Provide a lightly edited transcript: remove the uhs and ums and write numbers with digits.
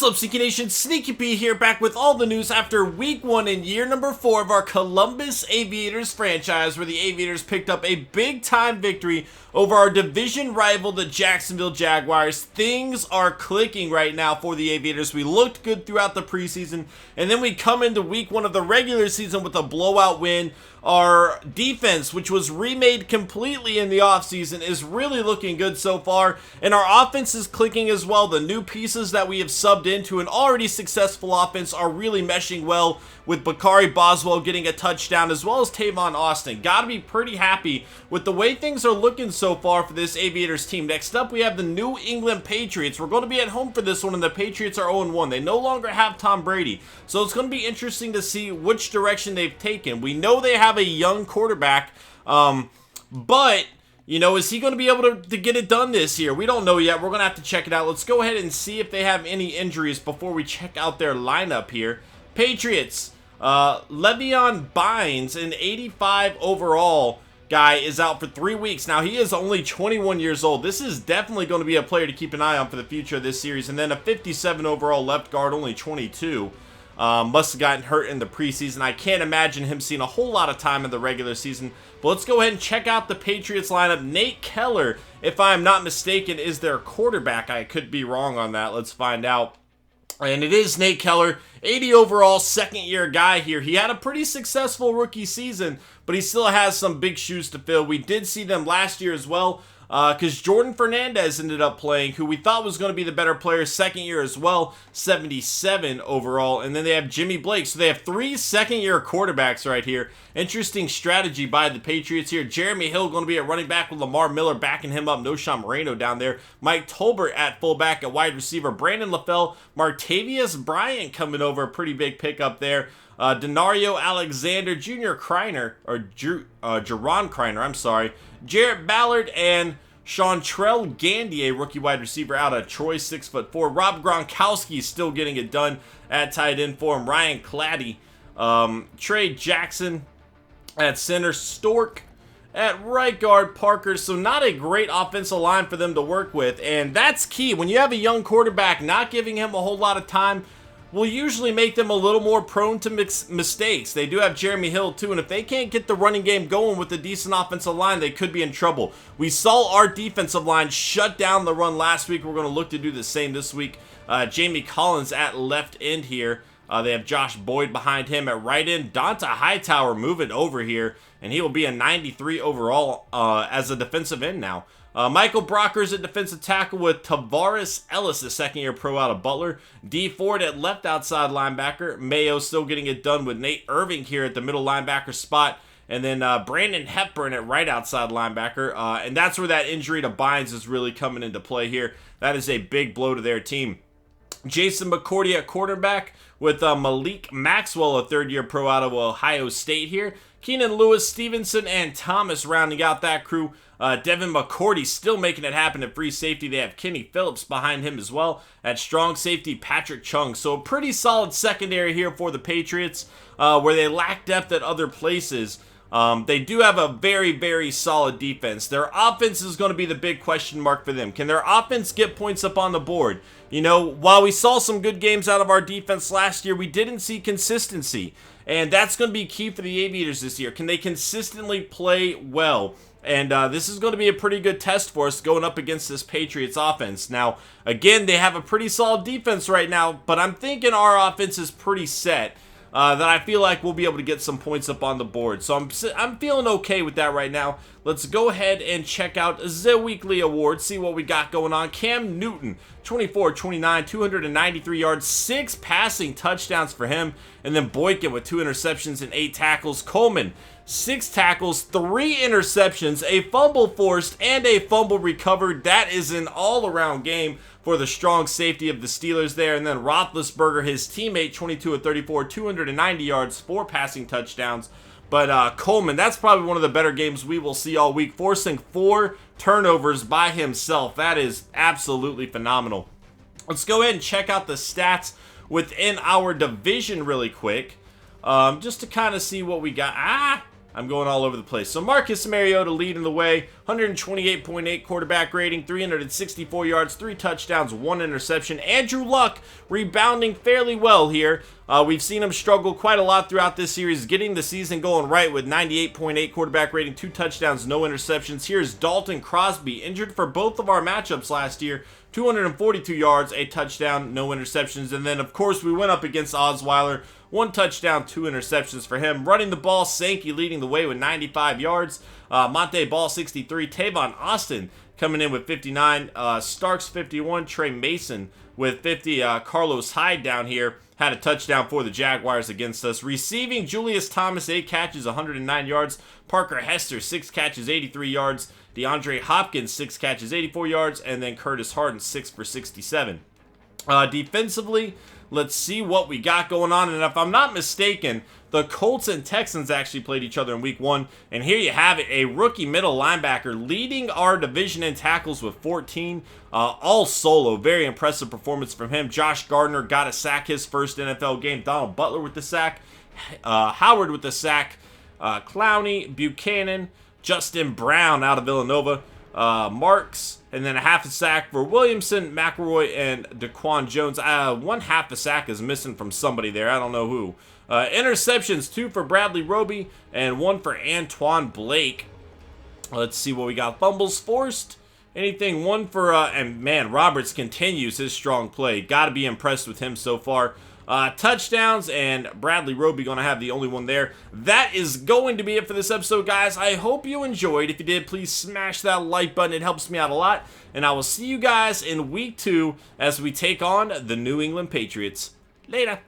What's up, Sneaky Nation? Sneaky P here, back with all the news after week 1 in year number 4 of our Columbus Aviators franchise, where the Aviators picked up a big-time victory over our division rival, the Jacksonville Jaguars. Things are clicking right now for the Aviators. We looked good throughout the preseason, and then we come into week 1 of the regular season with a blowout win. Our defense, which was remade completely in the offseason, is really looking good so far, and our offense is clicking as well. The new pieces that we have subbed into an already successful offense are really meshing well, with Bakari Boswell getting a touchdown as well as Tavon Austin. Gotta be pretty happy with the way things are looking so far for this Aviators team. Next up, we have the New England Patriots. We're going to be at home for this one, and the Patriots are 0-1. They no longer have Tom Brady, so it's going to be interesting to see which direction they've taken. We know they have a young quarterback, but you know, is he going to be able to get it done this year? We don't know yet. We're going to have to check it out. Let's go ahead and see if they have any injuries before we check out their lineup here. Patriots, Le'Veon Bynes, an 85 overall guy, is out for 3 weeks. Now, he is only 21 years old. This is definitely going to be a player to keep an eye on for the future of this series. And then a 57 overall left guard, only 22. Must have gotten hurt in the preseason. I can't imagine him seeing a whole lot of time in the regular season. But let's go ahead and check out the Patriots lineup. Nate Keller, if I'm not mistaken, is their quarterback. I could be wrong on that. Let's find out. And it is Nate Keller, 80 overall, second-year guy here. He had a pretty successful rookie season, but he still has some big shoes to fill. We did see them last year as well, because Jordan Fernandez ended up playing, who we thought was going to be the better player, second year as well, 77 overall. And then they have Jimmy Blake. So they have 3 second-year quarterbacks right here. Interesting strategy by the Patriots here. Jeremy Hill going to be at running back with Lamar Miller backing him up. No Sean Moreno down there. Mike Tolbert at fullback at wide receiver. Brandon LaFell. Martavius Bryant coming over. A pretty big pickup there. Denario Alexander, Jr. Kreiner, or Jerron Kreiner, I'm sorry. Jarrett Ballard and Chantrell Gandy, a rookie wide receiver out of Troy, 6'4". Rob Gronkowski still getting it done at tight end for him. Ryan Claddy, Trey Jackson at center, Stork at right guard, Parker. So not a great offensive line for them to work with, and that's key. When you have a young quarterback, not giving him a whole lot of time will usually make them a little more prone to mistakes. They do have Jeremy Hill too, and if they can't get the running game going with a decent offensive line, they could be in trouble. We saw our defensive line shut down the run last week. We're going to look to do the same this week. Jamie Collins at left end here. They have Josh Boyd behind him at right end. Donta Hightower moving over here, and he will be a 93 overall as a defensive end now. Michael Brockers at defensive tackle with Tavares Ellis, the second-year pro out of Butler. D Ford at left outside linebacker. Mayo still getting it done with Nate Irving here at the middle linebacker spot. And then Brandon Hepburn at right outside linebacker. And that's where that injury to Bynes is really coming into play here. That is a big blow to their team. Jason McCourty at quarterback with Malik Maxwell, a third-year pro out of Ohio State here. Keenan Lewis, Stevenson, and Thomas rounding out that crew. Devin McCourty still making it happen at free safety. They have Kenny Phillips behind him as well. At strong safety, Patrick Chung. So a pretty solid secondary here for the Patriots, where they lack depth at other places. They do have a very, very solid defense. Their offense is going to be the big question mark for them. Can their offense get points up on the board? You know, while we saw some good games out of our defense last year, we didn't see consistency. And that's going to be key for the Aviators this year. Can they consistently play well? And this is going to be a pretty good test for us going up against this Patriots offense. Now, again, they have a pretty solid defense right now, but I'm thinking our offense is pretty set. That I feel like we'll be able to get some points up on the board. So I'm feeling okay with that right now. Let's go ahead and check out the weekly awards, see what we got going on. Cam Newton, 24-29, 293 yards, 6 passing touchdowns for him. And then Boykin with 2 interceptions and 8 tackles. Coleman, 6 tackles, 3 interceptions, a fumble forced, and a fumble recovered. That is an all-around game for the strong safety of the Steelers there. And then Roethlisberger, his teammate, 22-34, 290 yards, 4 passing touchdowns. But Coleman, that's probably one of the better games we will see all week, forcing 4 turnovers by himself. That is absolutely phenomenal. Let's go ahead and check out the stats within our division really quick, just to kind of see what we got. I'm going all over the place. So Marcus Mariota leading the way, 128.8 quarterback rating, 364 yards, 3 touchdowns, 1 interception. Andrew Luck rebounding fairly well here. We've seen him struggle quite a lot throughout this series, getting the season going right with 98.8 quarterback rating, 2 touchdowns, no interceptions. Here's Dalton Crosby, injured for both of our matchups last year, 242 yards, a touchdown, no interceptions. And then, of course, we went up against Osweiler, 1 touchdown, 2 interceptions for him. Running the ball, Sankey leading the way with 95 yards. Monte Ball, 63. Tavon Austin coming in with 59. Starks, 51. Trey Mason with 50. Carlos Hyde down here had a touchdown for the Jaguars against us. Receiving, Julius Thomas, 8 catches, 109 yards. Parker Hester, 6 catches, 83 yards. DeAndre Hopkins, 6 catches, 84 yards. And then Curtis Harden, 6 for 67. Defensively, let's see what we got going on. And if I'm not mistaken, the Colts and Texans actually played each other in week 1. And here you have it, a rookie middle linebacker leading our division in tackles with 14. All solo. Very impressive performance from him. Josh Gardner got a sack, his first NFL game. Donald Butler with the sack. Howard with the sack. Clowney, Buchanan, Justin Brown out of Villanova. Marks, and then a half a sack for Williamson, McElroy, and Daquan Jones. 1 half a sack is missing from somebody there. I don't know who. Interceptions, 2 for Bradley Roby, and 1 for Antoine Blake. Let's see what we got. Fumbles forced. Anything, 1 for, and man, Roberts continues his strong play. Got to be impressed with him so far. Touchdowns, and Bradley Roby going to have the only one there. That is going to be it for this episode, guys. I hope you enjoyed. If you did, please smash that like button. It helps me out a lot. And I will see you guys in week 2 as we take on the New England Patriots. Later.